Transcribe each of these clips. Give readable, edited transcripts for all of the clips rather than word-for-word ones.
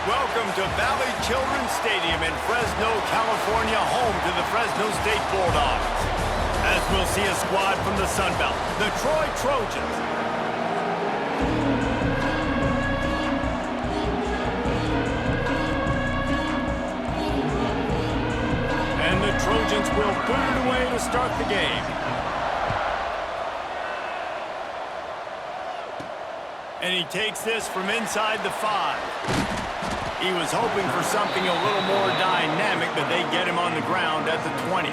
Welcome to Valley Children's Stadium in Fresno, California, home to the Fresno State Bulldogs. As we'll see a squad from the Sun Belt, the Troy Trojans. And the Trojans will boot it away to start the game. And he takes this from inside the 5. He was hoping for something a little more dynamic, but they get him on the ground at the 20.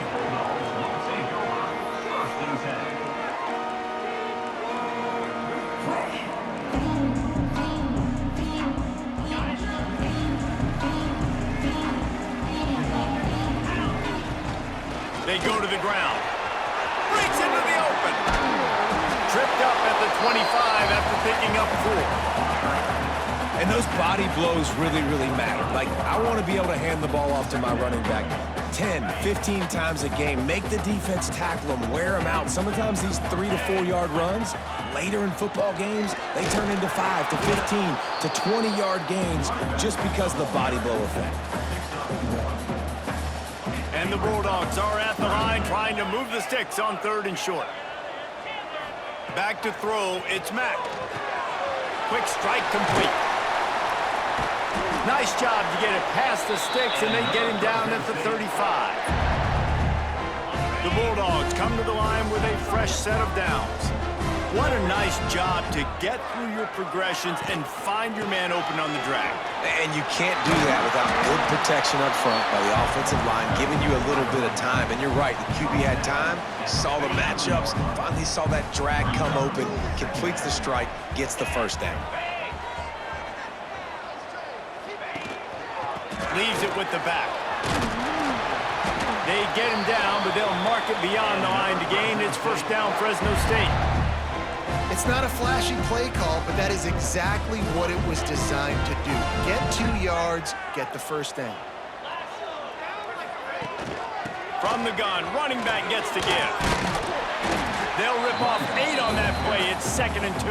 They go to the ground. Breaks into the open. Tripped up at the 25 after picking up 4. And those body blows really matter. Like, I want to be able to hand the ball off to my running back 10, 15 times a game. Make the defense tackle them, wear them out. Sometimes these 3 to 4 yard runs, later in football games, they turn into 5 to 15 to 20 yard gains just because of the body blow effect. And the Bulldogs are at the line trying to move the sticks on 3rd and short. Back to throw, it's Mack. Quick strike complete. Nice job to get it past the sticks, and they get him down at the 35. The Bulldogs come to the line with a fresh set of downs. What a nice job to get through your progressions and find your man open on the drag. And you can't do that without good protection up front by the offensive line, giving you a little bit of time. And you're right, the QB had time, saw the matchups, finally saw that drag come open, completes the strike, gets the first down. Leaves it with the back. They get him down, but they'll mark it beyond the line to gain its first down, Fresno State. It's not a flashy play call, but that is exactly what it was designed to do. Get 2 yards, get the first down. From the gun, running back gets to give. They'll rip off 8 on that play. It's 2nd and 2.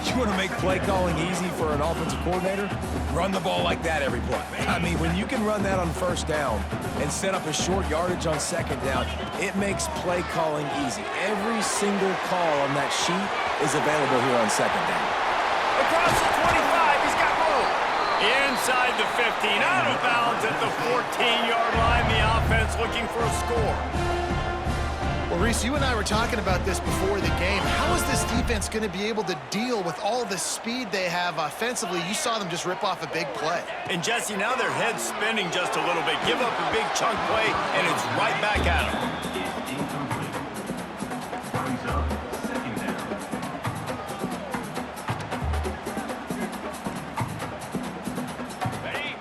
You want to make play calling easy for an offensive coordinator? Run the ball like that every play. I mean, when you can run that on first down and set up a short yardage on second down, it makes play calling easy. Every single call on that sheet is available here on second down. Across the 25, he's got room. Inside the 15, out of bounds at the 14-yard line. The offense looking for a score. Well, Reese, you and I were talking about this before the game. How is this defense going to be able to deal with all the speed they have offensively? You saw them just rip off a big play. And, Jesse, now their head's spinning just a little bit. Give up a big chunk play, and it's right back at them.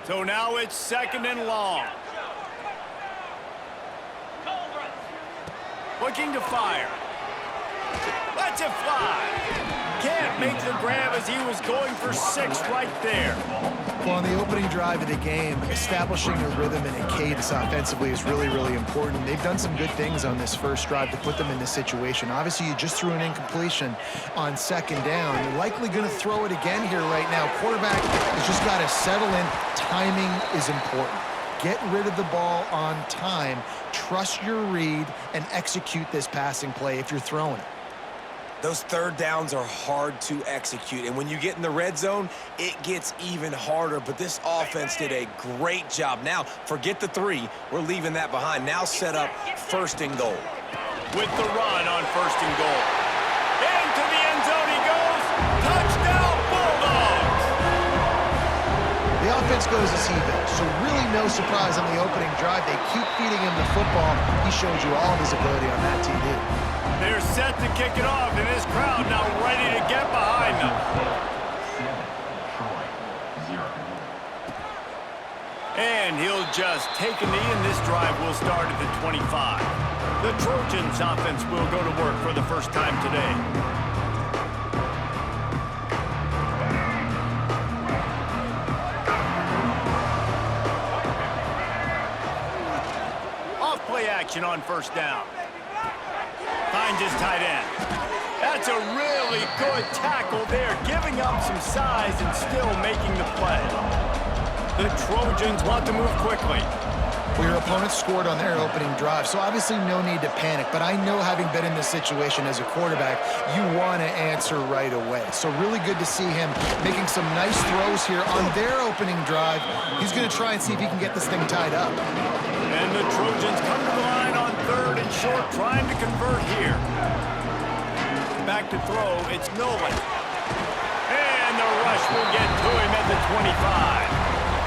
So now it's 2nd and long. Looking to fire. Lets it fly. Can't make the grab as he was going for 6 right there. Well, on the opening drive of the game, establishing a rhythm and a cadence offensively is really important. They've done some good things on this first drive to put them in this situation. Obviously, you just threw an incompletion on 2nd down. You're likely going to throw it again here right now. Quarterback has just got to settle in. Timing is important. Get rid of the ball on time, trust your read, and execute this passing play if you're throwing it. Those 3rd downs are hard to execute, and when you get in the red zone, it gets even harder, but this offense did a great job. Now, forget the 3. We're leaving that behind. Now set up 1st and goal. With the run on 1st and goal. Into the end zone he goes. Touchdown, Bulldogs! The offense goes as he goes, so really no surprise on the opening drive. They keep feeding him the football. He showed you all of his ability on that TD. They're set to kick it off, and this crowd now ready to get behind them. And he'll just take a knee, and this drive will start at the 25. The Trojans offense will go to work for the first time today. Play action on 1st down. Finds his tight end. That's a really good tackle there, giving up some size and still making the play. The Trojans want to move quickly. Well, your opponent scored on their opening drive, so obviously no need to panic. But I know, having been in this situation as a quarterback, you want to answer right away. So really good to see him making some nice throws here on their opening drive. He's going to try and see if he can get this thing tied up. And the Trojans come to the line on 3rd and short, trying to convert here. Back to throw, it's Nolan. And the rush will get to him at the 25.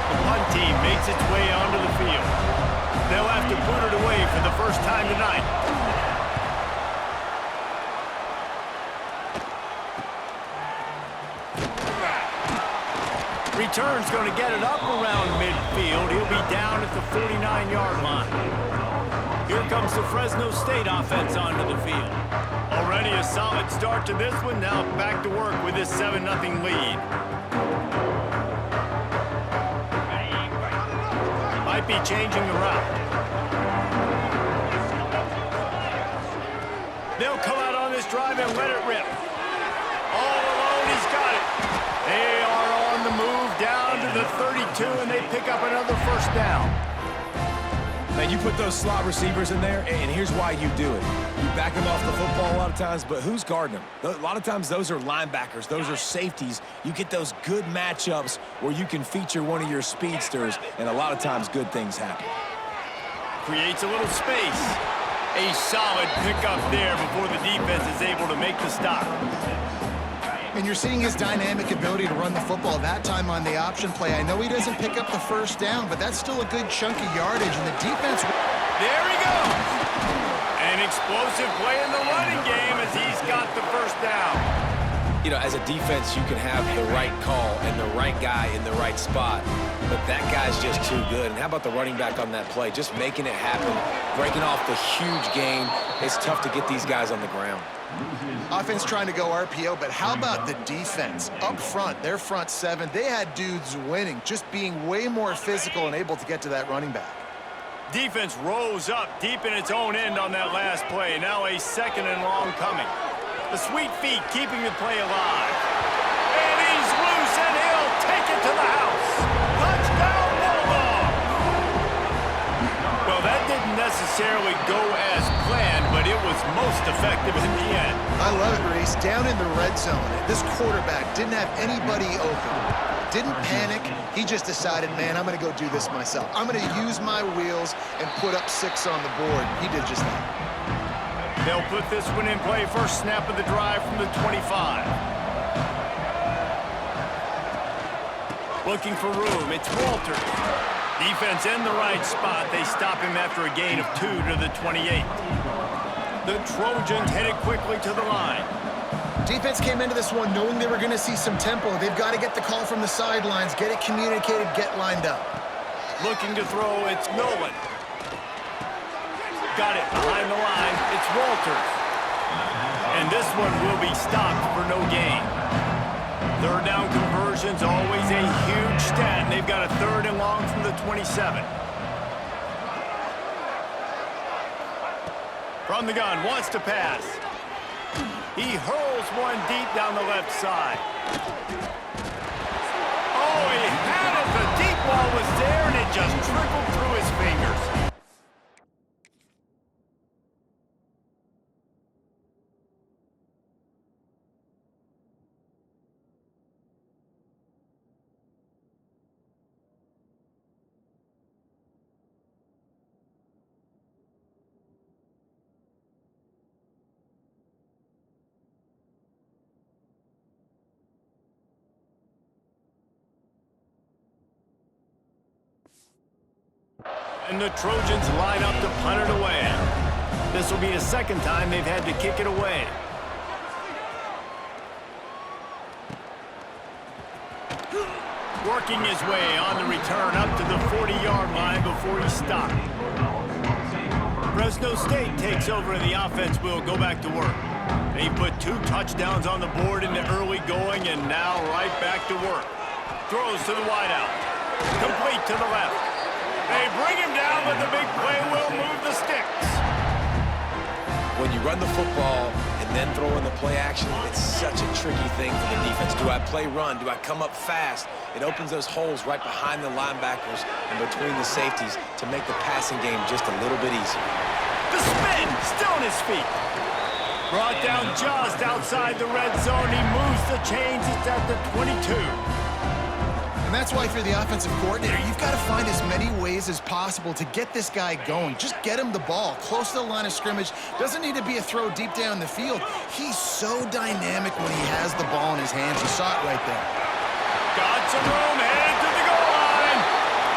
The punt team makes its way onto the field. They'll have to boot it away for the first time tonight. Return's going to get it up around midfield. He'll be down at the 49-yard line. Here comes the Fresno State offense onto the field. Already a solid start to this one. Now back to work with this 7-0 lead. Might be changing the route. They'll come out on this drive and let it rip. All alone, he's got it. They are on the move down to the 32, and they pick up another first down. Now, you put those slot receivers in there, and here's why you do it. You back them off the football a lot of times, but who's guarding them? A lot of times, those are linebackers. Those are safeties. You get those good matchups where you can feature one of your speedsters, and a lot of times, good things happen. Creates a little space. A solid pickup there before the defense is able to make the stop. And you're seeing his dynamic ability to run the football, that time on the option play. I know he doesn't pick up the first down, but that's still a good chunk of yardage, and the defense... There he goes! An explosive play in the running game as he's got the first down. You know, as a defense, you can have the right call and the right guy in the right spot, but that guy's just too good. And how about the running back on that play? Just making it happen, breaking off the huge gain. It's tough to get these guys on the ground. Offense trying to go RPO, but how about the defense? Up front, their front seven, they had dudes winning, just being way more physical and able to get to that running back. Defense rose up deep in its own end on that last play. Now a 2nd and long coming. The sweet feet keeping the play alive. And he's loose, and he'll take it to the house. Touchdown, Bulldog! Well, that didn't necessarily go as planned, but it was most effective in the end. I love it, Reese. Down in the red zone, this quarterback didn't have anybody open. Didn't panic. He just decided, man, I'm going to go do this myself. I'm going to use my wheels and put up 6 on the board. He did just that. They'll put this one in play. First snap of the drive from the 25. Looking for room. It's Walters. Defense in the right spot. They stop him after a gain of 2 to the 28. The Trojans headed quickly to the line. Defense came into this one knowing they were going to see some tempo. They've got to get the call from the sidelines, get it communicated, get lined up. Looking to throw, it's Nolan. Got it behind the line, it's Walters. And this one will be stopped for no gain. 3rd down conversions, always a huge stat, and they've got a 3rd and long from the 27. From the gun, wants to pass. He hurls one deep down the left side. Oh, he had it. The deep ball was there, and it just trickled through his fingers. And the Trojans line up to punt it away. This will be the 2nd time they've had to kick it away. Working his way on the return up to the 40-yard line before he's stopped. Fresno State takes over and the offense will go back to work. They put 2 touchdowns on the board in the early going and now right back to work. Throws to the wideout. Complete to the left. They bring him down, but the big play will move the sticks. When you run the football and then throw in the play action, it's such a tricky thing for the defense. Do I play run? Do I come up fast? It opens those holes right behind the linebackers and between the safeties to make the passing game just a little bit easier. The spin, still on his feet. Brought down just outside the red zone. He moves the chains. It's at the 22. And that's why if you're the offensive coordinator, you've got to find as many ways as possible to get this guy going. Just get him the ball close to the line of scrimmage. Doesn't need to be a throw deep down the field. He's so dynamic when he has the ball in his hands. You saw it right there. Got some room, headed to the goal line.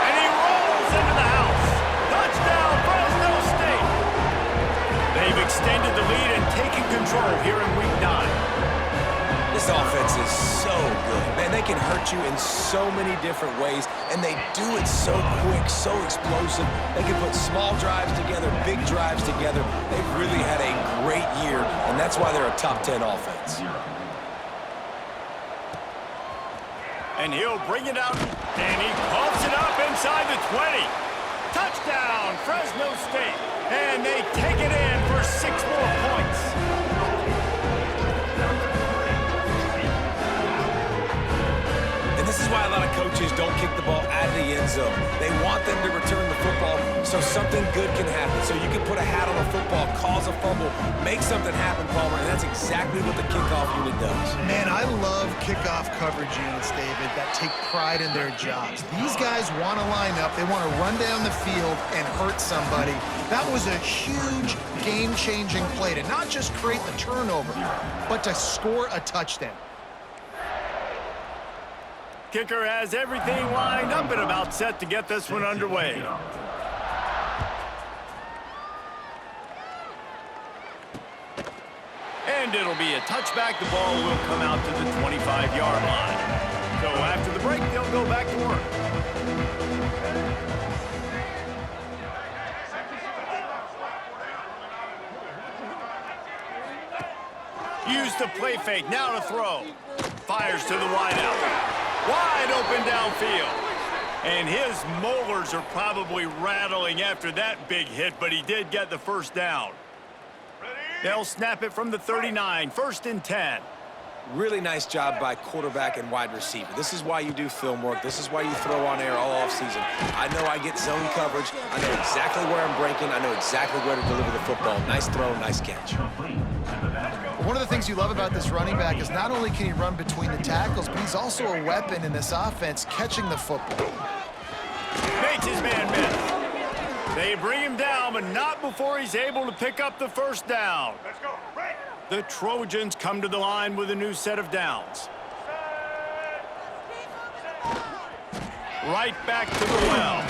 And he rolls into the house. Touchdown, Fresno State. They've extended the lead and taken control here in Week 9. This offense is so good. Man, they can hurt you in so many different ways, and they do it so quick, so explosive. They can put small drives together, big drives together. They've really had a great year, and that's why they're a top 10 offense. And he'll bring it out, and he pumps it up inside the 20. Touchdown, Fresno State. And they take it in for 6 more points. This is why a lot of coaches don't kick the ball out of the end zone. They want them to return the football so something good can happen. So you can put a hat on a football, cause a fumble, make something happen, Palmer, and that's exactly what the kickoff unit does. Man, I love kickoff coverage units, David, that take pride in their jobs. These guys want to line up. They want to run down the field and hurt somebody. That was a huge game-changing play to not just create the turnover, but to score a touchdown. Kicker has everything lined up and about set to get this one underway. And it'll be a touchback. The ball will come out to the 25-yard line. So after the break, they'll go back to work. Use the play fake. Now to throw. Fires to the wideout. Wide open downfield. And his molars are probably rattling after that big hit, but he did get the first down. They'll snap it from the 39, 1st and 10. Really nice job by quarterback and wide receiver. This is why you do film work. This is why you throw on air all offseason. I know I get zone coverage. I know exactly where I'm breaking. I know exactly where to deliver the football. Nice throw, nice catch. One of the things you love about this running back is not only can he run between the tackles, but he's also a weapon in this offense catching the football. Makes his man miss. They bring him down, but not before he's able to pick up the first down. Let's go. The Trojans come to the line with a new set of downs. Right back to the well.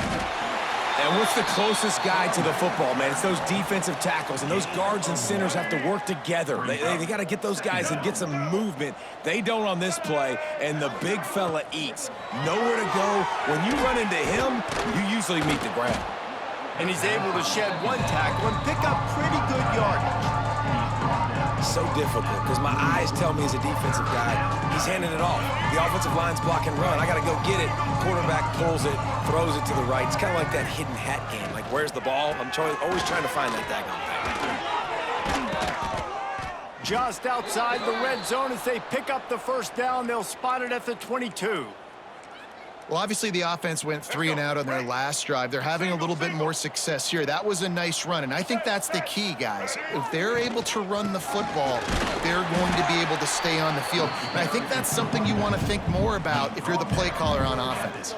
And what's the closest guy to the football, man? It's those defensive tackles, and those guards and centers have to work together. They got to get those guys and get some movement. They don't on this play, and the big fella eats. Nowhere to go. When you run into him, you usually meet the ground. And he's able to shed one tackle and pick up pretty good yardage. So difficult because my eyes tell me as a defensive guy, he's handing it off. The offensive line's block and run. I got to go get it. Quarterback pulls it, throws it to the right. It's kind of like that hidden hat game. Like, where's the ball? I'm always trying to find that daggone thing. Just outside the red zone as they pick up the first down. They'll spot it at the 22. Well, obviously the offense went 3 and out on their last drive. They're having a little bit more success here. That was a nice run, and I think that's the key, guys. If they're able to run the football, they're going to be able to stay on the field. And I think that's something you want to think more about if you're the play caller on offense.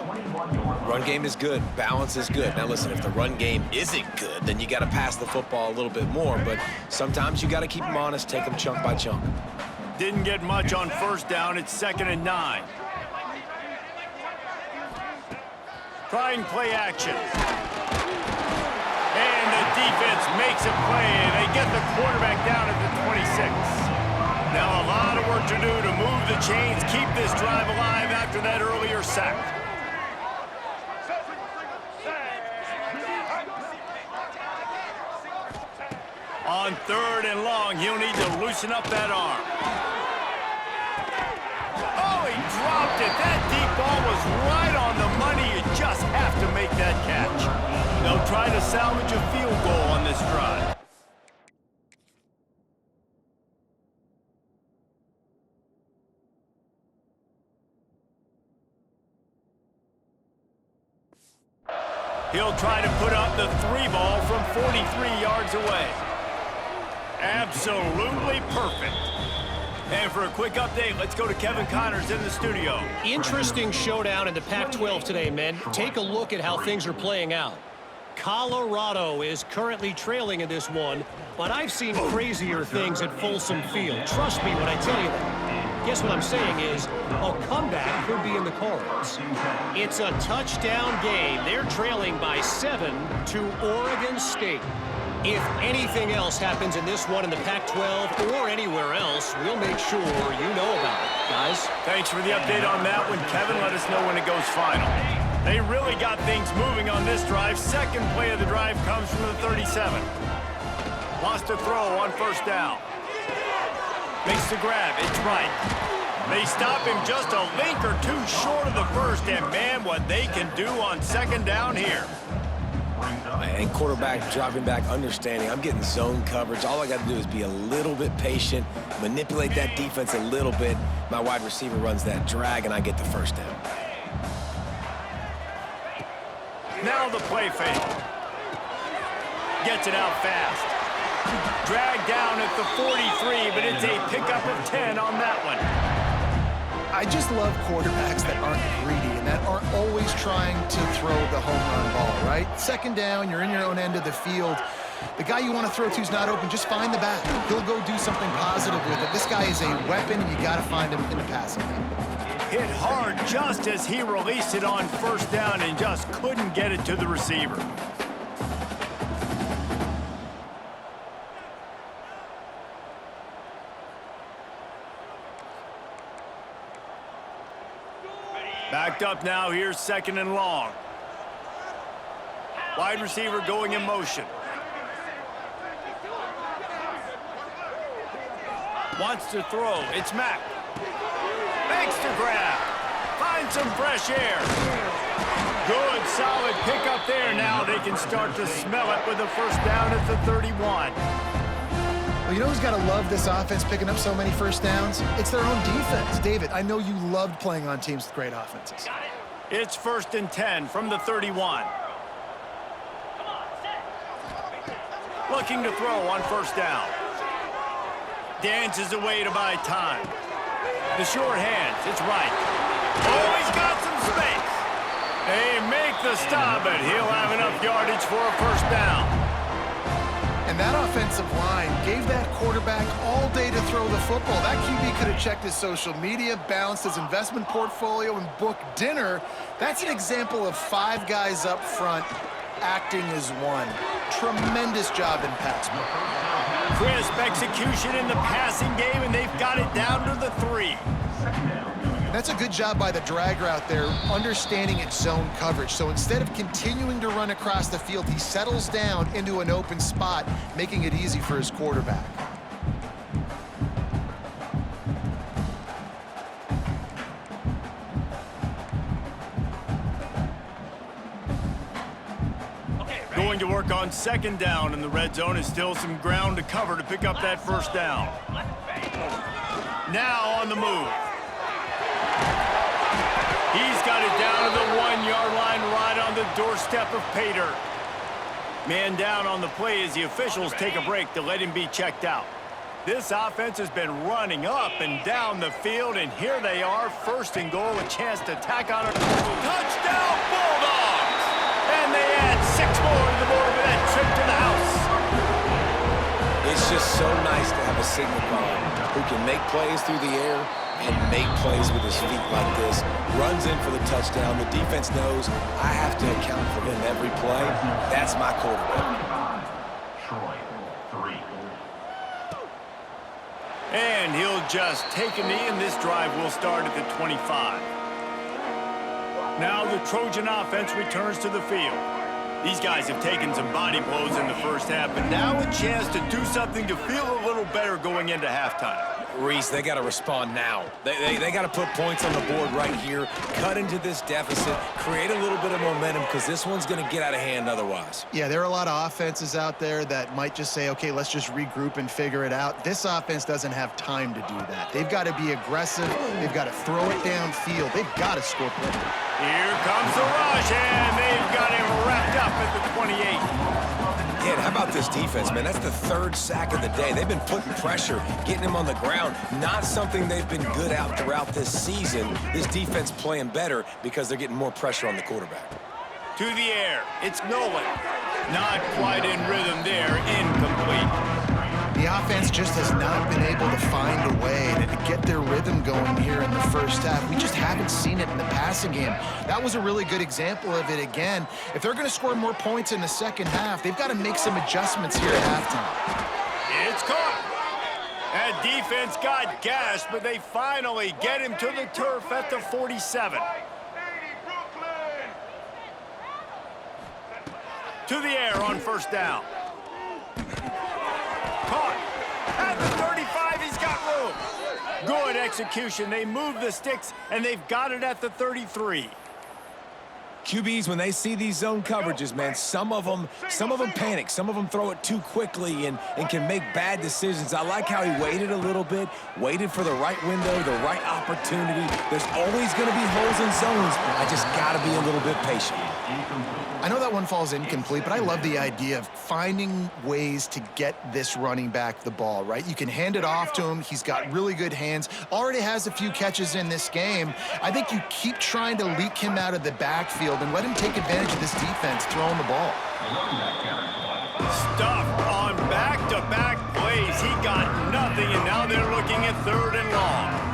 Run game is good. Balance is good. Now, listen, if the run game isn't good, then you got to pass the football a little bit more. But sometimes you got to keep them honest, take them chunk by chunk. Didn't get much on first down. It's 2nd and 9. Trying play action. And the defense makes a play, and they get the quarterback down at the 26. Now a lot of work to do to move the chains, keep this drive alive after that earlier sack. On 3rd and long, he'll need to loosen up that arm. Oh, he dropped it. That deep ball was right on the money. You just have to make that catch. They'll try to salvage a field goal on this drive. He'll try to put up the 3 ball from 43 yards away. Absolutely perfect. And for a quick update, let's go to Kevin Connors in the studio. Interesting showdown in the Pac-12 today, men. Take a look at how things are playing out. Colorado is currently trailing in this one, but I've seen crazier things at Folsom Field. Trust me when I tell you that. Guess what I'm saying is a comeback could be in the cards. It's a touchdown game. They're trailing by 7 to Oregon State. If anything else happens in this one in the Pac-12 or anywhere else, we'll make sure you know about it, guys. Thanks for the update on that one, Kevin. Let us know when it goes final. They really got things moving on this drive. Second play of the drive comes from the 37. Lost a throw on first down. Makes the grab. It's right. They stop him just a link or two short of the first, and man, what they can do on second down here. And quarterback dropping back, understanding I'm getting zone coverage. All I got to do is be a little bit patient, manipulate that defense a little bit. My wide receiver runs that drag, and I get the first down. Now the play fake. Gets it out fast. Dragged down at the 43, but it's a pickup of 10 on that one. I just love quarterbacks that aren't greedy and that aren't always trying to throw the home run ball, right? Second down, you're in your own end of the field. The guy you want to throw to is not open. Just find the back. He'll go do something positive with it. This guy is a weapon, and you got to find him in the passing game. Hit hard just as he released it on first down and just couldn't get it to the receiver. Backed up now, here's second and long. Wide receiver going in motion. Wants to throw, it's Mack. Makes the grab. Finds some fresh air. Good, solid pickup there. Now they can start to smell it with a first down at the 31. Well, you know who's got to love this offense picking up so many first downs? It's their own defense. David, I know you loved playing on teams with great offenses. It's first and 10 from the 31. Looking to throw on first down. Dances away to buy time. The short hands, it's right. Oh, he's got some space. They make the stop, but he'll have enough yardage for a first down. And that offensive line gave that quarterback all day to throw the football. That QB could have checked his social media, balanced his investment portfolio, and booked dinner. That's an example of 5 guys up front acting as one. Tremendous job in pass play. Crisp execution in the passing game, and they've got it down to the 3. That's a good job by the drag route there, understanding its zone coverage. So instead of continuing to run across the field, he settles down into an open spot, making it easy for his quarterback. Going to work on second down in the red zone is still some ground to cover to pick up that first down. Now on the move. He's got it down to the 1-yard line right on the doorstep of Pater. Man down on the play as the officials take a break to let him be checked out. This offense has been running up and down the field, and here they are, first and goal, a chance to tack on a touchdown Bulldogs! And they add 6 more to the board with that trip to the house. It's just so nice to have a signal caller who can make plays through the air and make plays with his feet like this. Runs in for the touchdown. The defense knows I have to account for him every play. That's my quarterback. And he'll just take a knee, and this drive will start at the 25. Now the Trojan offense returns to the field. These guys have taken some body blows in the first half, but now a chance to do something to feel a little better going into halftime. Reese, they got to respond now. They got to put points on the board right here, cut into this deficit, create a little bit of momentum because this one's going to get out of hand otherwise. Yeah, there are a lot of offenses out there that might just say, okay, let's just regroup and figure it out. This offense doesn't have time to do that. They've got to be aggressive. They've got to throw it downfield. They've got to score points. Here comes the rush, and they've got him wrapped up at the 28. Yeah, and how about this defense, man? That's the third sack of the day. They've been putting pressure, getting him on the ground. Not something they've been good at throughout this season. This defense playing better because they're getting more pressure on the quarterback. To the air, it's Nolan. Not quite in rhythm there, incomplete. The offense just has not been able to find a way to get their rhythm going here in the first half. We just haven't seen it in the passing game. That was a really good example of it again. If they're going to score more points in the second half, they've got to make some adjustments here at halftime. It's caught. That defense got gashed, but they finally get him to the turf at the 47. To the air on first down. Caught. At the 35, he's got room. Good execution. They move the sticks, and they've got it at the 33. QBs, when they see these zone coverages, man, some of them panic. Some of them throw it too quickly and can make bad decisions. I like how he waited a little bit, waited for the right window, the right opportunity. There's always going to be holes in zones. I just got to be a little bit patient. I know that one falls incomplete, but I love the idea of finding ways to get this running back the ball, right? You can hand it off to him. He's got really good hands. Already has a few catches in this game. I think you keep trying to leak him out of the backfield and let him take advantage of this defense throwing the ball. Stuffed on back-to-back plays. He got nothing, and now they're looking at 3rd and long.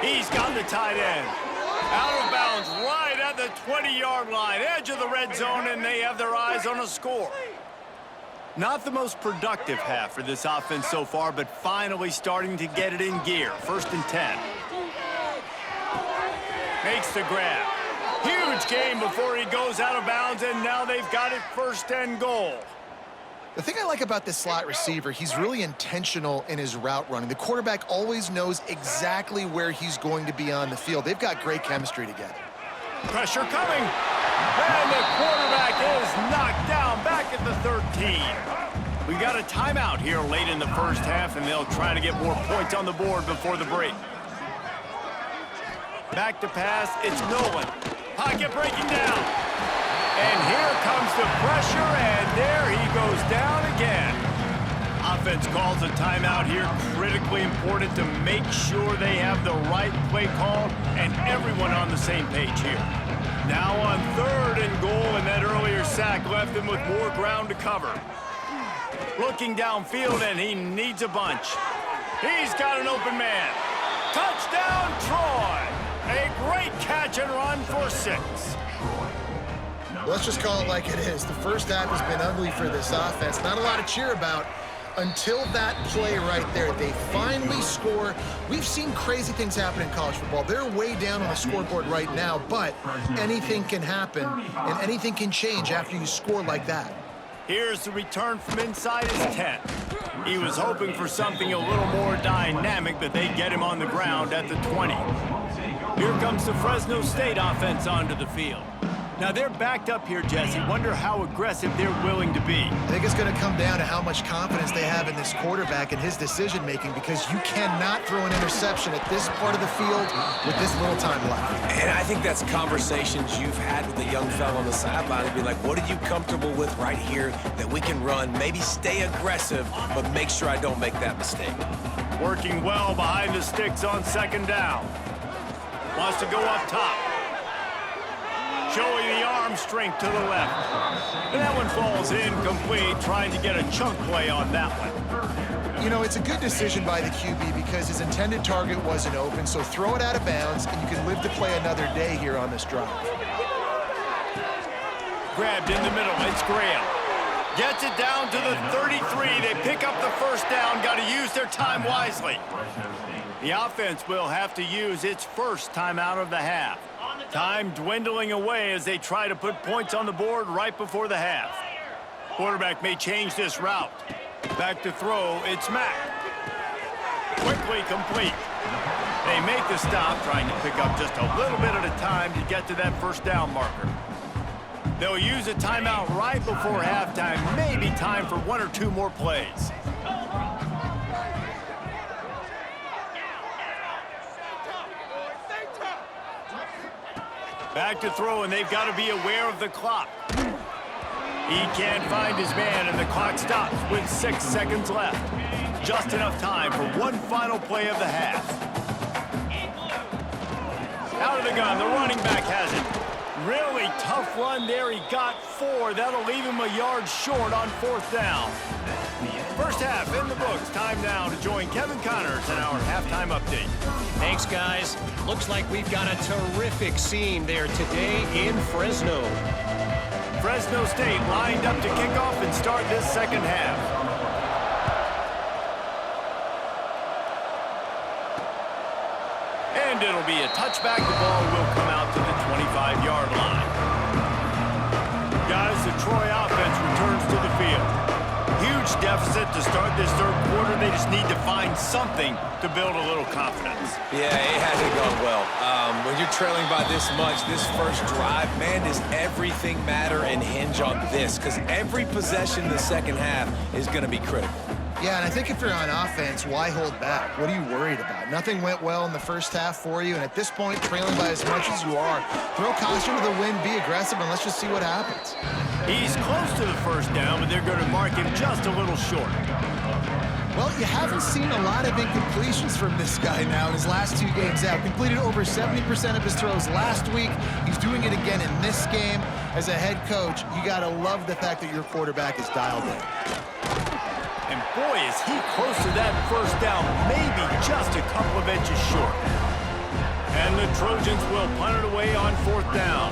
He's got the tight end. Out of bounds right at the 20-yard line, edge of the red zone, and they have their eyes on a score. Not the most productive half for this offense so far, but finally starting to get it in gear. 1st and 10. Makes the grab. Huge gain before he goes out of bounds, and now they've got it 1st and goal. The thing I like about this slot receiver, he's really intentional in his route running. The quarterback always knows exactly where he's going to be on the field. They've got great chemistry together. Pressure coming. And the quarterback is knocked down back at the 13. We got a timeout here late in the first half, and they'll try to get more points on the board before the break. Back to pass, it's Nolan. Pocket breaking down. And here comes the pressure, and there he goes down again. Offense calls a timeout here. Critically important to make sure they have the right play call and everyone on the same page here. Now on 3rd and goal, and that earlier sack left him with more ground to cover. Looking downfield, and he needs a bunch. He's got an open man. Touchdown, Troy! A great catch and run for 6. Let's just call it like it is. The first half has been ugly for this offense. Not a lot to cheer about until that play right there. They finally score. We've seen crazy things happen in college football. They're way down on the scoreboard right now, but anything can happen, and anything can change after you score like that. Here's the return from inside his 10. He was hoping for something a little more dynamic, but they get him on the ground at the 20. Here comes the Fresno State offense onto the field. Now, they're backed up here, Jesse. Wonder how aggressive they're willing to be. I think it's going to come down to how much confidence they have in this quarterback and his decision-making, because you cannot throw an interception at this part of the field with this little time left. And I think that's conversations you've had with the young fellow on the sideline and be like, what are you comfortable with right here that we can run? Maybe stay aggressive, but make sure I don't make that mistake. Working well behind the sticks on 2nd down. Wants to go up top. Showing the arm strength to the left. And that one falls incomplete, trying to get a chunk play on that one. You know, it's a good decision by the QB because his intended target wasn't open, so throw it out of bounds, and you can live to play another day here on this drive. Grabbed in the middle, it's Graham. Gets it down to the 33. They pick up the 1st down, got to use their time wisely. The offense will have to use its first timeout of the half. Time dwindling away as they try to put points on the board right before the half. Quarterback may change this route. Back to throw, it's Mack. Quickly complete. They make the stop, trying to pick up just a little bit at a time to get to that first down marker. They'll use a timeout right before halftime, maybe time for one or two more plays. Back to throw, and they've got to be aware of the clock. He can't find his man, and the clock stops with 6 seconds left. Just enough time for one final play of the half. Out of the gun, the running back has it. Really tough run there. He got 4. That'll leave him a yard short on 4th down. First half in the books. Time now to join Kevin Connors in our halftime update. Thanks, guys. Looks like we've got a terrific scene there today in Fresno. Fresno State lined up to kick off and start this second half. And it'll be a touchback. The ball will come out to the 25-yard line. Guys, the Troy offense returns to the field. Huge deficit to start this third quarter. They just need to find something to build a little confidence. Yeah, it hasn't gone well. When you're trailing by this much, this first drive, man, does everything matter and hinge on this? Because every possession in the second half is going to be critical. Yeah, and I think if you're on offense, why hold back? What are you worried about? Nothing went well in the first half for you, and at this point, trailing by as much as you are, throw caution to the wind, be aggressive, and let's just see what happens. He's close to the first down, but they're going to mark him just a little short. Well, you haven't seen a lot of incompletions from this guy now in his last 2 games out. Completed over 70% of his throws last week. He's doing it again in this game. As a head coach, you got to love the fact that your quarterback is dialed in. And boy, is he close to that first down, maybe just a couple of inches short. And the Trojans will punt it away on 4th down.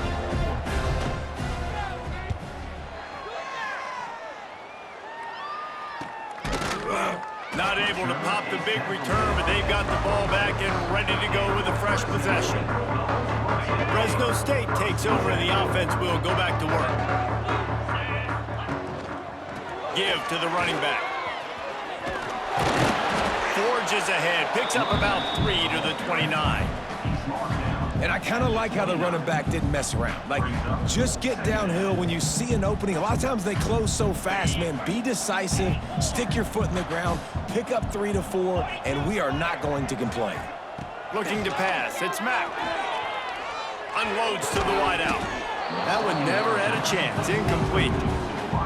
Not able to pop the big return, but they've got the ball back and ready to go with a fresh possession. Fresno State takes over and the offense will go back to work. Give to the running back. Forges ahead, picks up about 3 to the 29. And I kind of like how the running back didn't mess around. Like, just get downhill when you see an opening. A lot of times they close so fast, man. Be decisive, stick your foot in the ground, pick up 3 to 4, and we are not going to complain. Looking to pass, it's Mack. Unloads to the wideout. That one never had a chance, incomplete.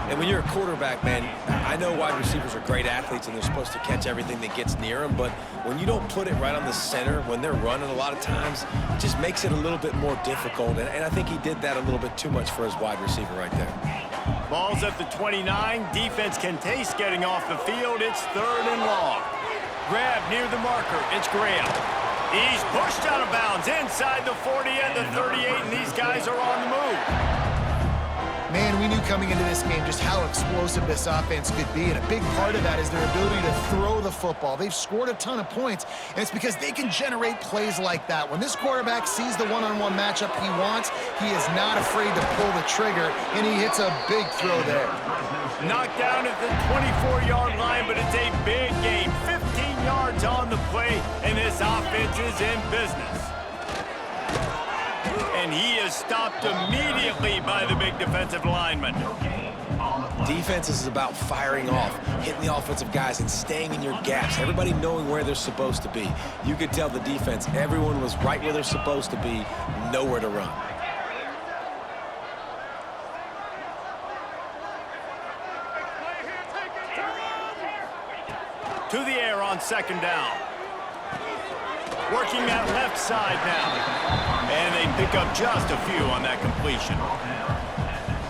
And when you're a quarterback, man, I know wide receivers are great athletes and they're supposed to catch everything that gets near them, but when you don't put it right on the center, when they're running a lot of times, it just makes it a little bit more difficult. And I think he did that a little bit too much for his wide receiver right there. Ball's at the 29. Defense can taste getting off the field. It's 3rd and long. Grab near the marker. It's Graham. He's pushed out of bounds inside the 40 and the 38, and these guys are on the move. Man, we knew coming into this game just how explosive this offense could be, and a big part of that is their ability to throw the football. They've scored a ton of points, and it's because they can generate plays like that. When this quarterback sees the one-on-one matchup he wants, he is not afraid to pull the trigger, and he hits a big throw there. Knocked down at the 24-yard line, but it's a big gain. 15 yards on the play, and this offense is in business. And he is stopped immediately by the big defensive lineman. Defense is about firing off, hitting the offensive guys and staying in your gaps. Everybody knowing where they're supposed to be. You could tell the defense, everyone was right where they're supposed to be, nowhere to run. To the air on 2nd down. Working that left side now. And they pick up just a few on that completion.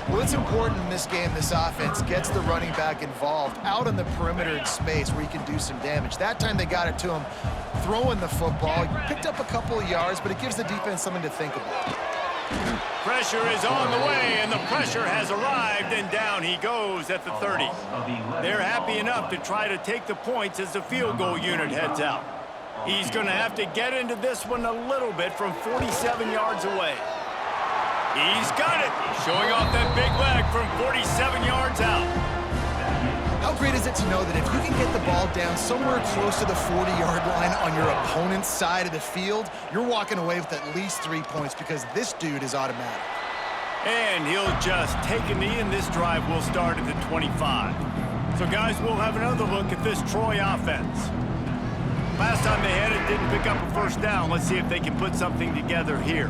Well, it's important in this game, this offense gets the running back involved out on the perimeter in space where he can do some damage. That time they got it to him throwing the football. He picked up a couple of yards, but it gives the defense something to think about. Pressure is on the way, and the pressure has arrived, and down he goes at the 30. They're happy enough to try to take the points as the field goal unit heads out. He's going to have to get into this one a little bit from 47 yards away. He's got it. Showing off that big leg from 47 yards out. How great is it to know that if you can get the ball down somewhere close to the 40-yard line on your opponent's side of the field, you're walking away with at least 3 points because this dude is automatic. And he'll just take a knee, and this drive will start at the 25. So, guys, we'll have another look at this Troy offense. Last time they had it, didn't pick up a first down. Let's see if they can put something together here.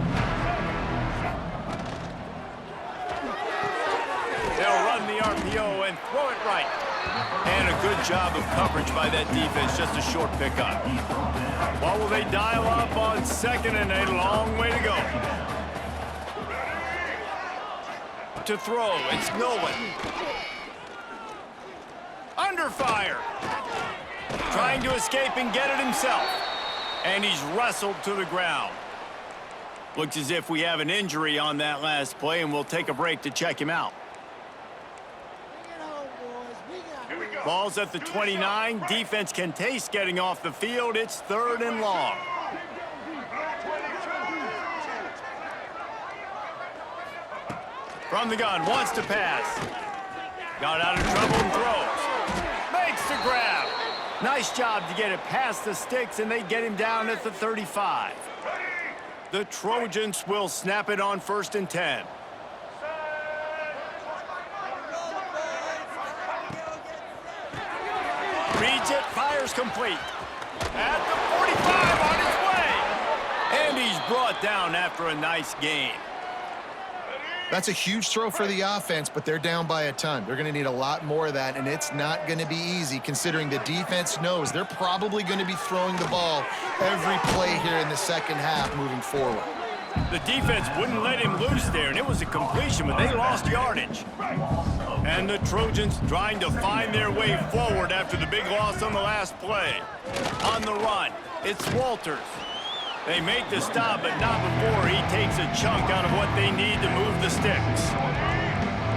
They'll run the RPO and throw it right. And a good job of coverage by that defense, just a short pickup. What will they dial up on second and a long way to go? To throw, it's Nolan. Under fire. Trying to escape and get it himself. And he's wrestled to the ground. Looks as if we have an injury on that last play, and we'll take a break to check him out. Ball's at the 29. Defense can taste getting off the field. It's 3rd and long. From the gun, wants to pass. Got out of trouble and throws. Makes the grab. Nice job to get it past the sticks, and they get him down at the 35. The Trojans will snap it on 1st and 10. Reads it, fires complete. At the 45, on his way. And he's brought down after a nice gain. That's a huge throw for the offense, but they're down by a ton. They're going to need a lot more of that, and it's not going to be easy considering the defense knows they're probably going to be throwing the ball every play here in the second half moving forward. The defense wouldn't let him loose there, and it was a completion, but they lost yardage. And the Trojans trying to find their way forward after the big loss on the last play. On the run, it's Walters. They make the stop, but not before he takes a chunk out of what they need to move the sticks.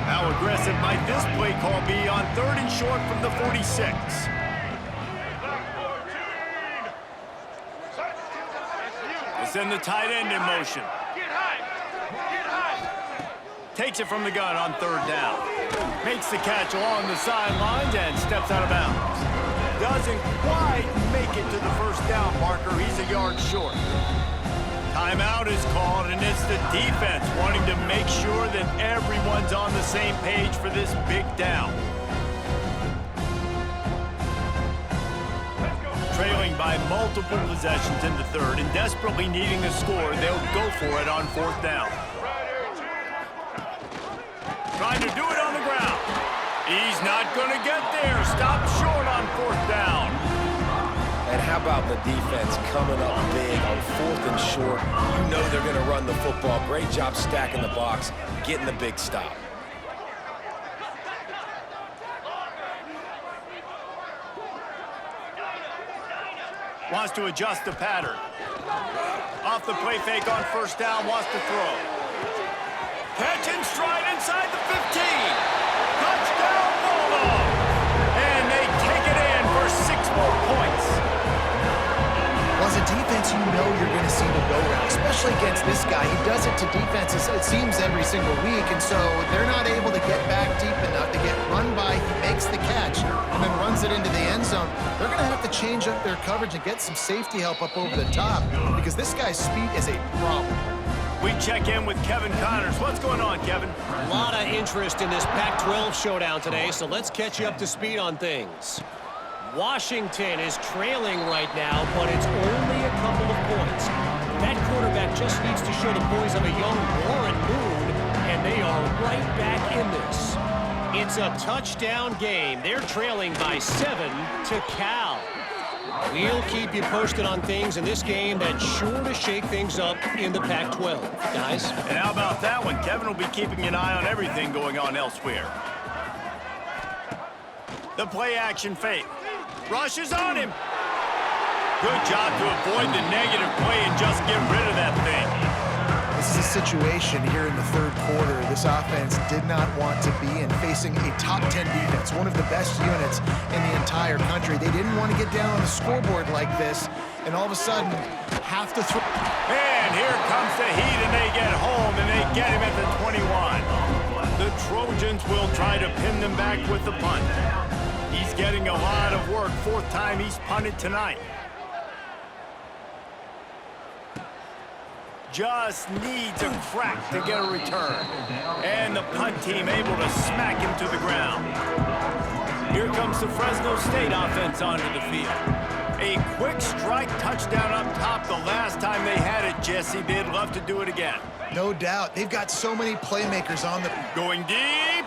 How aggressive might this play call be on 3rd and short from the 46? They send the tight end in motion. Takes it from the gun on 3rd down. Makes the catch along the sidelines and steps out of bounds. Doesn't quite make it to the 1st down marker. He's a yard short. Timeout is called, and it's the defense wanting to make sure that everyone's on the same page for this big down. Trailing by multiple possessions in the 3rd and desperately needing a score, they'll go for it on 4th down. Trying to do it on the ground. He's not going to get there. Stop short on 4th down. And how about the defense coming up big on 4th and short? You know they're going to run the football. Great job stacking the box, getting the big stop. Wants to adjust the pattern. Off the play fake on 1st down, wants to throw. Catch and stride inside the 15. Touchdown, Bulldogs! And they take it in for 6 more points. Well, as a defense, you know you're going to see the go-round, especially against this guy. He does it to defenses, it seems, every single week, and so they're not able to get back deep enough to get run by. He makes the catch and then runs it into the end zone. They're going to have to change up their coverage and get some safety help up over the top because this guy's speed is a problem. We check in with Kevin Connors. What's going on, Kevin? A lot of interest in this Pac-12 showdown today, so let's catch you up to speed on things. Washington is trailing right now, but it's only a couple of points. That quarterback just needs to show the poise of a young Warren Moon, and they are right back in this. It's a touchdown game. They're trailing by 7 to Cal. We'll keep you posted on things in this game that's sure to shake things up in the Pac-12. Guys? And how about that one? Kevin will be keeping an eye on everything going on elsewhere. The play action fake. Rush is on him. Good job to avoid the negative play and just get rid of that thing. This is a situation here in the third quarter this offense did not want to be in, facing a top 10 defense, one of the best units in the entire country. They didn't want to get down on the scoreboard like this, and all of a sudden have to throw. And here comes the Heat, and they get home, and they get him at the 21. The Trojans will try to pin them back with the punt. He's getting a lot of work. Fourth time he's punted tonight. Just needs a crack to get a return. And the punt team able to smack him to the ground. Here comes the Fresno State offense onto the field. A quick strike touchdown up top the last time they had it, Jesse. They'd love to do it again. No doubt. They've got so many playmakers on the... Going deep.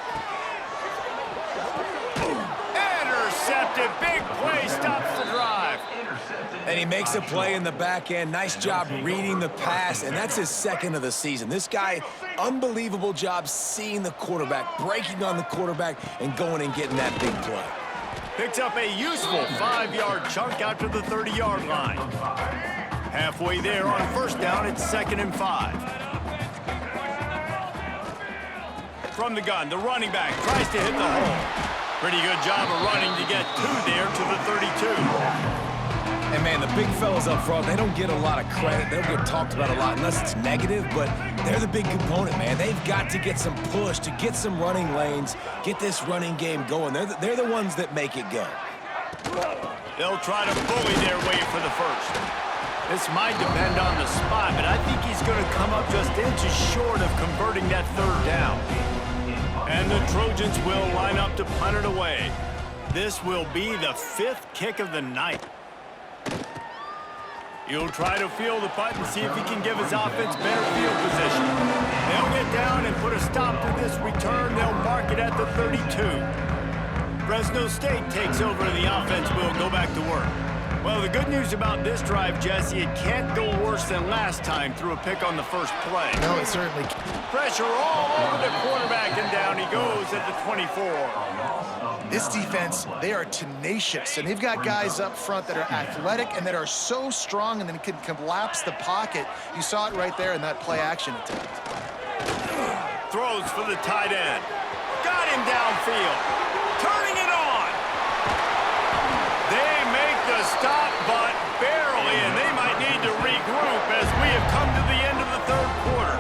Intercepted. Big play. Stops the drive. And he makes a play in the back end. Nice job reading the pass, and that's his second of the season. This guy, unbelievable job seeing the quarterback, breaking on the quarterback, and going and getting that big play. Picks up a useful 5-yard chunk out to the 30-yard line. Halfway there on first down, it's 2nd and 5. From the gun, the running back tries to hit the hole. Pretty good job of running to get 2 there to the 32. And, man, the big fellas up front, they don't get a lot of credit. They don't get talked about a lot unless it's negative, but they're the big component, man. They've got to get some push, to get some running lanes, get this running game going. They're the ones that make it go. They'll try to bully their way for the first. This might depend on the spot, but I think he's going to come up just inches short of converting that third down. And the Trojans will line up to punt it away. This will be the 5th kick of the night. He'll try to field the punt and see if he can give his offense better field position. They'll get down and put a stop to this return. They'll mark it at the 32. Fresno State takes over and the offense will go back to work. Well, the good news about this drive, Jesse, it can't go worse than last time through a pick on the first play. No, it certainly can't. Pressure all over the quarterback, and down he goes at the 24. This defense, they are tenacious, and they've got guys up front that are athletic and that are so strong and then can collapse the pocket. You saw it right there in that play-action attempt. Throws for the tight end. Got him downfield. Turning it on. They make the stop, but barely, and they might need to regroup as we have come to the end of the third quarter.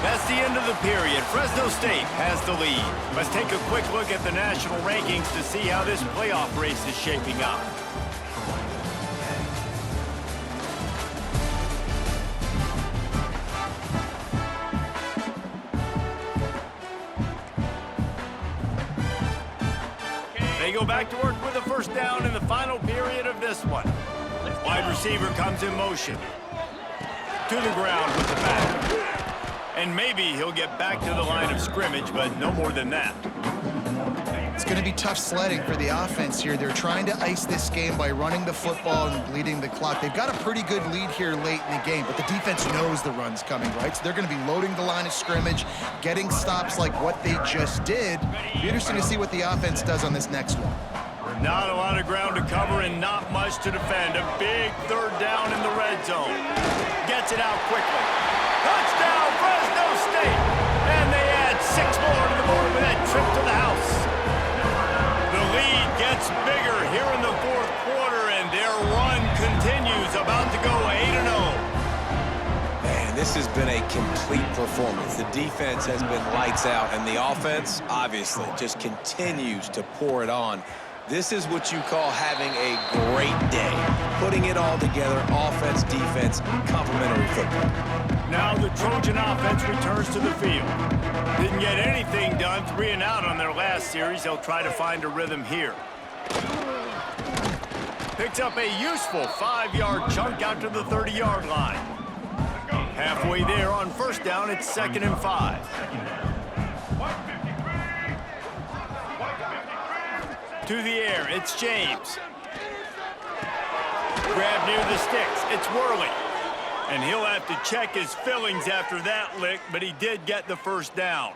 That's the end of the period. Fresno State has the lead. Let's take a quick look at the national rankings to see how this playoff race is shaping up. They go back to work with a first down in the final period of this one. Wide receiver comes in motion. To the ground with the back. And maybe he'll get back to the line of scrimmage, but no more than that. It's going to be tough sledding for the offense here. They're trying to ice this game by running the football and bleeding the clock. They've got a pretty good lead here late in the game, but the defense knows the run's coming, right? So they're going to be loading the line of scrimmage, getting stops like what they just did. It'll be interesting to see what the offense does on this next one. Not a lot of ground to cover and not much to defend. A big third down in the red zone. Gets it out quickly. Touchdown, Fresno State! And they add 6 more to the board with that trip to the house. The lead gets bigger here in the fourth quarter, and their run continues, about to go 8-0. Man, this has been a complete performance. The defense has been lights out, and the offense, obviously, just continues to pour it on. This is what you call having a great day. Putting it all together, offense, defense, complementary football. Now the Trojan offense returns to the field. Didn't get anything done, 3 and out on their last series. They'll try to find a rhythm here. Picks up a useful 5-yard chunk out to the 30-yard line. Halfway there on first down, it's 2nd and 5. To the air, it's James. Grab near the sticks, it's Worley. And he'll have to check his fillings after that lick, but he did get the first down.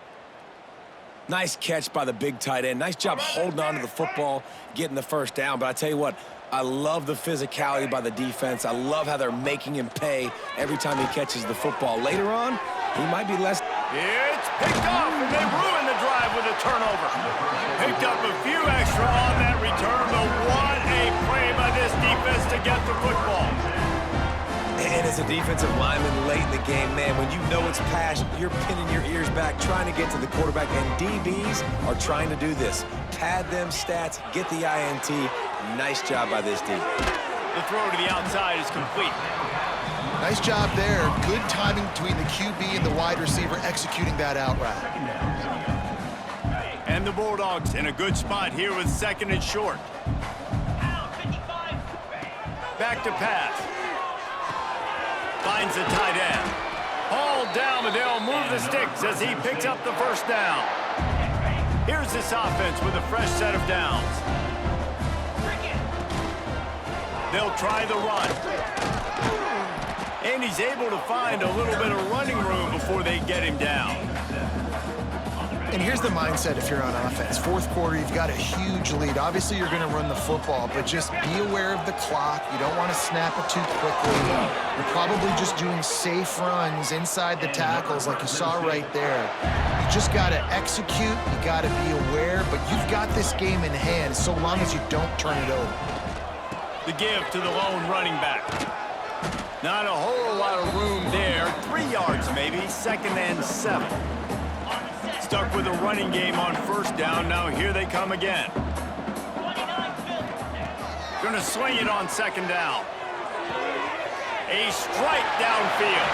Nice catch by the big tight end. Nice job holding on to the football, getting the first down. But I tell you what, I love the physicality by the defense. I love how they're making him pay every time he catches the football. Later on, he might be less. It's picked off, and they ruin the drive with a turnover. Picked up a few extra on that return, but what a play by this defense to get the football. And as a defensive lineman late in the game, man, when you know it's pass, you're pinning your ears back, trying to get to the quarterback, and DBs are trying to do this. Pad them stats, get the INT. Nice job by this D. The throw to the outside is complete. Nice job there. Good timing between the QB and the wide receiver executing that out route. And the Bulldogs in a good spot here with second and short. Back to pass. Finds the tight end. Hauled down, but they'll move the sticks as he picks up the first down. Here's this offense with a fresh set of downs. They'll try the run. And he's able to find a little bit of running room before they get him down. And here's the mindset if you're on offense. Fourth quarter, you've got a huge lead. Obviously, you're going to run the football, but just be aware of the clock. You don't want to snap it too quickly. You're probably just doing safe runs inside the tackles like you saw right there. You just got to execute. You got to be aware, but you've got this game in hand so long as you don't turn it over. The give to the lone running back. Not a whole lot of room there. 3 yards maybe, second and 7. Stuck with a running game on first down. Now here they come again. Gonna swing it on second down. A strike downfield.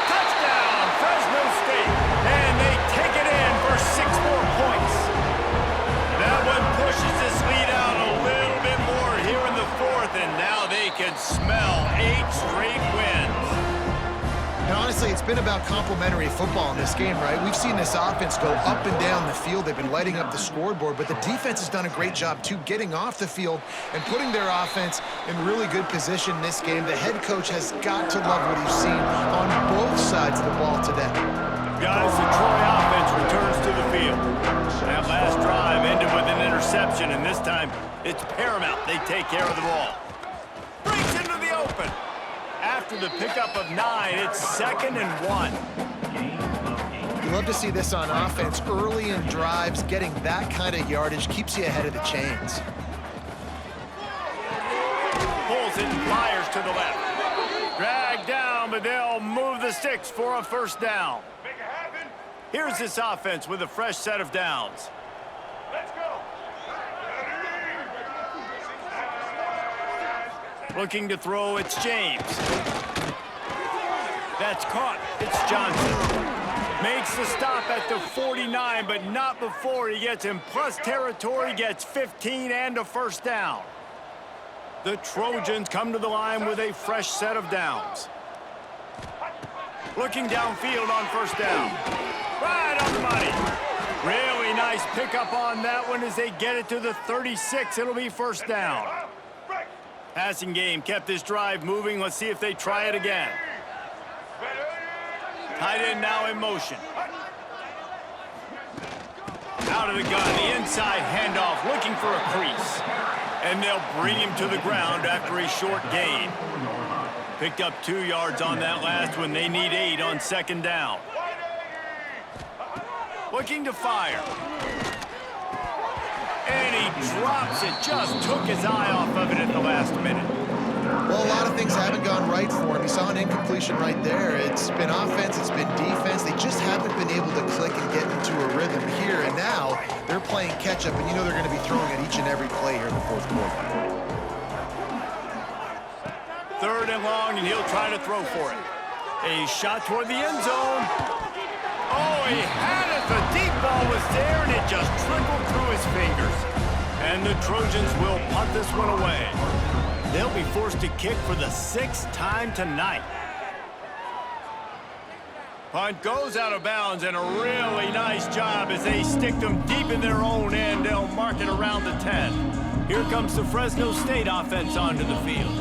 Touchdown, Fresno State. And they take it in for 6 more points. That one pushes this lead out a little bit more here in the fourth, and now they can smell 8 straight wins. And honestly, it's been about complementary football in this game, right? We've seen this offense go up and down the field. They've been lighting up the scoreboard, but the defense has done a great job, too, getting off the field and putting their offense in really good position in this game. The head coach has got to love what he's seen on both sides of the ball today. Guys, the Troy offense returns to the field. That last drive ended with an interception, and this time it's paramount they take care of the ball. Breaks into the open. After the pickup of 9, it's 2nd and 1. You love to see this on offense. Early in drives, getting that kind of yardage keeps you ahead of the chains. Pulls it and fires to the left. Dragged down, but they'll move the sticks for a first down. Here's this offense with a fresh set of downs. Let's go. Looking to throw, it's James. That's caught. It's Johnson. Makes the stop at the 49, but not before he gets in plus territory, gets 15 and a first down. The Trojans come to the line with a fresh set of downs. Looking downfield on first down. Right on the money. Really nice pickup on that one as they get it to the 36. It'll be first down. Passing game kept this drive moving. Let's see if they try it again. Tight end now in motion. Out of the gun, the inside handoff, looking for a crease. And they'll bring him to the ground after a short gain. Picked up 2 yards on that last one. They need 8 on second down. Looking to fire. And he drops it. Just took his eye off of it at the last minute. Well, a lot of things haven't gone right for him. He saw an incompletion right there. It's been offense, it's been defense. They just haven't been able to click and get into a rhythm here. And now they're playing catch-up, and you know they're going to be throwing at each and every play here in the fourth quarter. 3rd and long, and he'll try to throw for it. A shot toward the end zone. Oh, he had it. The deep ball was there, and it just trickled through his fingers. And the Trojans will punt this one away. They'll be forced to kick for the 6th time tonight. Punt goes out of bounds, and a really nice job as they stick them deep in their own end. They'll mark it around the 10. Here comes the Fresno State offense onto the field.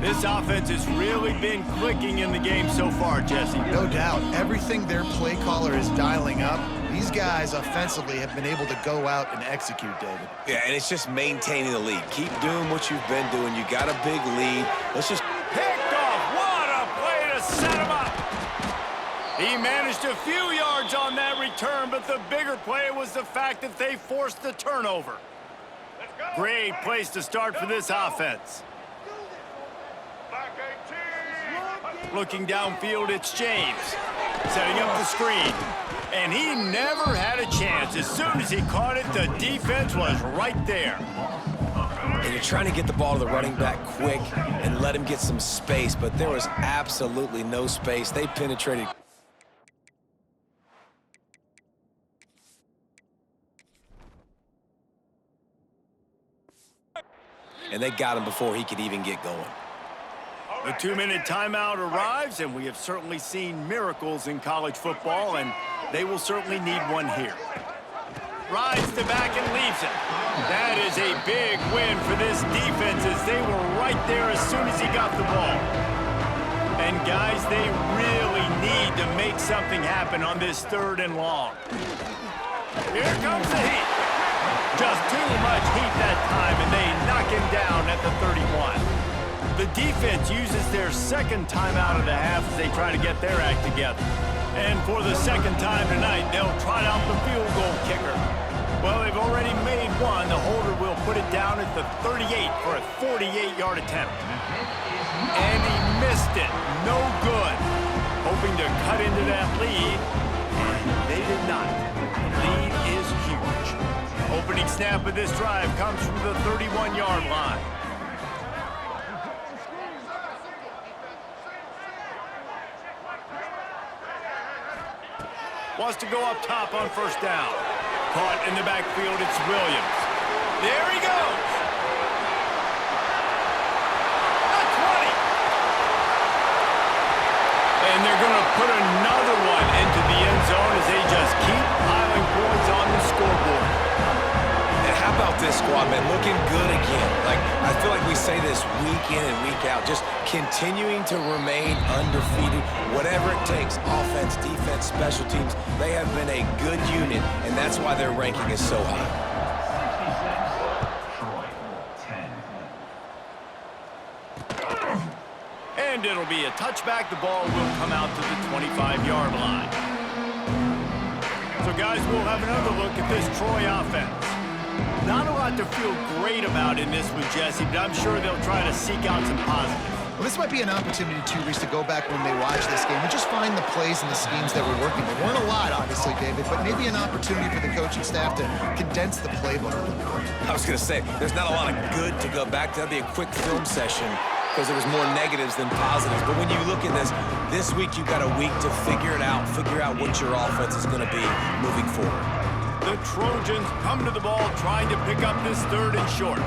This offense has really been clicking in the game so far, Jesse. No doubt. Everything their play caller is dialing up, these guys offensively have been able to go out and execute, David. Yeah, and it's just maintaining the lead. Keep doing what you've been doing. You got a big lead. Let's just... Picked off. What a play to set him up. He managed a few yards on that return, but the bigger play was the fact that they forced the turnover. Great place to start for this offense. Looking downfield, it's James. Setting up the screen. And he never had a chance. As soon as he caught it, the defense was right there. And you're trying to get the ball to the running back quick and let him get some space, but there was absolutely no space. They penetrated. And they got him before he could even get going. The 2-minute timeout arrives, and we have certainly seen miracles in college football, and they will certainly need one here. Rides the back and leaves it. That is a big win for this defense, as they were right there as soon as he got the ball. And guys, they really need to make something happen on this 3rd and long. Here comes the heat. Just too much heat that time, and they knock him down at the 31. The defense uses their 2nd timeout of the half as they try to get their act together. And for the 2nd time tonight, they'll trot out the field goal kicker. Well, they've already made one. The holder will put it down at the 38 for a 48-yard attempt. And he missed it. No good. Hoping to cut into that lead, and they did not. The lead is huge. Opening snap of this drive comes from the 31-yard line. Wants to go up top on 1st down. Caught in the backfield, it's Williams. There he goes. A 20. And they're going to put another one into the end zone as they just keep piling points on the scoreboard. And how about this squad, man? Looking good again. Like, I feel like we say this week in and week out. Just continuing to remain undefeated. Whatever it takes, offense, defense, special teams, they have been a good unit, and that's why their ranking is so high. And it'll be a touchback. The ball will come out to the 25-yard line. So, guys, we'll have another look at this Troy offense. Not a lot to feel great about in this one, Jesse, but I'm sure they'll try to seek out some positives. Well, this might be an opportunity, too, Reese, to go back when they watch this game and just find the plays and the schemes that were working. There weren't a lot, obviously, David, but maybe an opportunity for the coaching staff to condense the playbook a little bit. I was going to say, there's not a lot of good to go back to. That'd be a quick film session because there was more negatives than positives. But when you look at this week you've got a week to figure it out, figure out what your offense is going to be moving forward. The Trojans come to the ball trying to pick up this 3rd and short.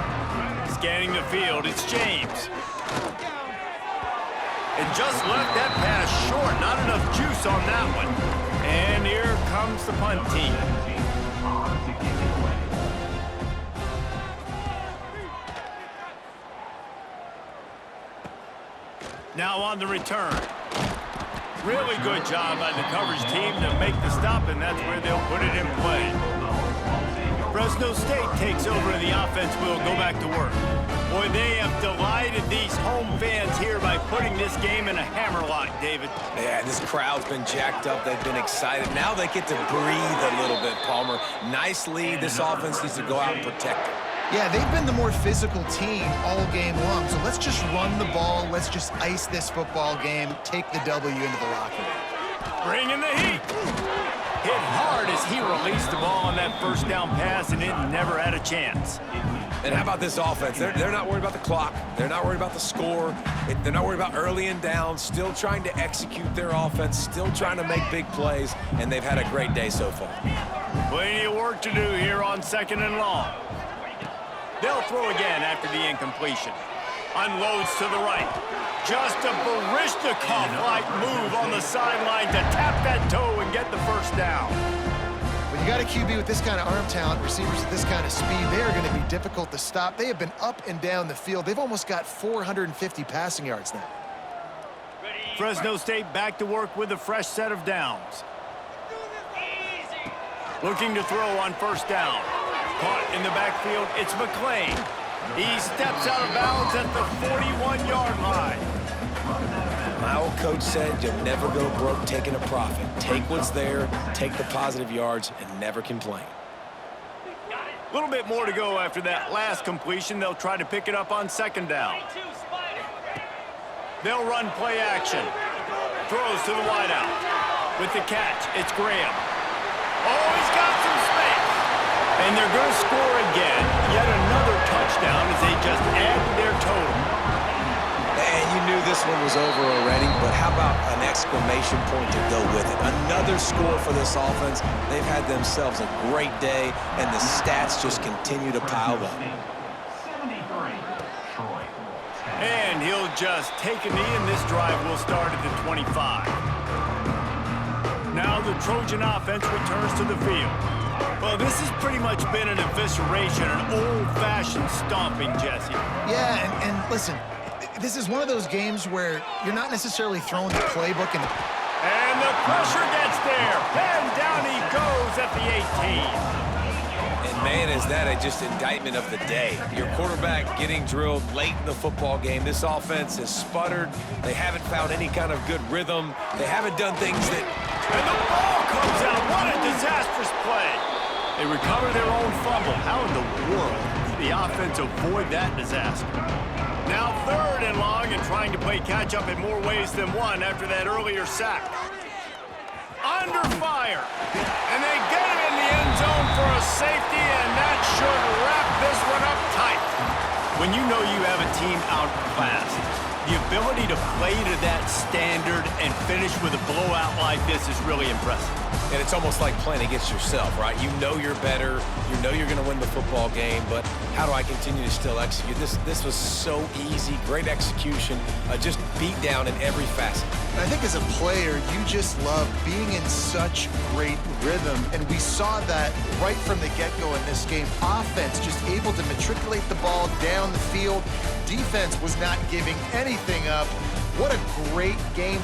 Scanning the field, it's James. And just left that pass short. Not enough juice on that one. And here comes the punt team. Now on the return. Really good job by the coverage team to make the stop, and that's where they'll put it in play. Fresno State takes over, and the offense will go back to work. Boy, they have delighted these home fans here by putting this game in a hammerlock, David. Yeah, this crowd's been jacked up. They've been excited. Now they get to breathe a little bit, Palmer. Nice lead. This offense needs to go out and protect it. Yeah, they've been the more physical team all game long, so let's just run the ball. Let's just ice this football game, take the W into the locker room. Bringing the heat. Hit hard as he released the ball on that 1st down pass, and it never had a chance. And how about this offense? They're not worried about the clock. They're not worried about the score. They're not worried about early and down. Still trying to execute their offense. Still trying to make big plays. And they've had a great day so far. Plenty of work to do here on 2nd and long. They'll throw again after the incompletion. Unloads to the right. Just a Baryshnikov-like move on the sideline to tap that toe and get the 1st down. When you got a QB with this kind of arm talent, receivers with this kind of speed, they are going to be difficult to stop. They have been up and down the field. They've almost got 450 passing yards now. Fresno State back to work with a fresh set of downs. Looking to throw on first down. Caught in the backfield, it's McClain. He steps out of bounds at the 41-yard line. My old coach said you'll never go broke taking a profit. Take what's there, take the positive yards, and never complain. A little bit more to go after that last completion. They'll try to pick it up on second down. They'll run play action. Throws to the wideout. With the catch, it's Graham. Oh, he's got some space. And they're going to score again. Yet another touchdown as they just add to their total. And you knew this one was over already, but how about an exclamation point to go with it? Another score for this offense. They've had themselves a great day, and the stats just continue to pile up. And he'll just take a knee, and this drive will start at the 25. Now the Trojan offense returns to the field. Well, this has pretty much been an evisceration, an old-fashioned stomping, Jesse. Yeah, and listen, this is one of those games where you're not necessarily throwing the playbook And the pressure gets there. And down he goes at the 18. And man, is that just indictment of the day. Your quarterback getting drilled late in the football game. This offense has sputtered. They haven't found any kind of good rhythm. They haven't done things that... And the ball comes out. What a disastrous play. They recover their own fumble. How in the world did the offense avoid that disaster? Now 3rd and long and trying to play catch-up in more ways than one after that earlier sack. Under fire. And they get him in the end zone for a safety, and that should wrap this one up tight. When you know you have a team outclassed, the ability to play to that standard and finish with a blowout like this is really impressive. And it's almost like playing against yourself, right? You know you're better. You know you're going to win the football game, but how do I continue to still execute? This was so easy, great execution, just beat down in every facet. I think as a player, you just love being in such great rhythm, and we saw that right from the get-go in this game. Offense just able to matriculate the ball down the field. Defense was not giving anything up. What a great game.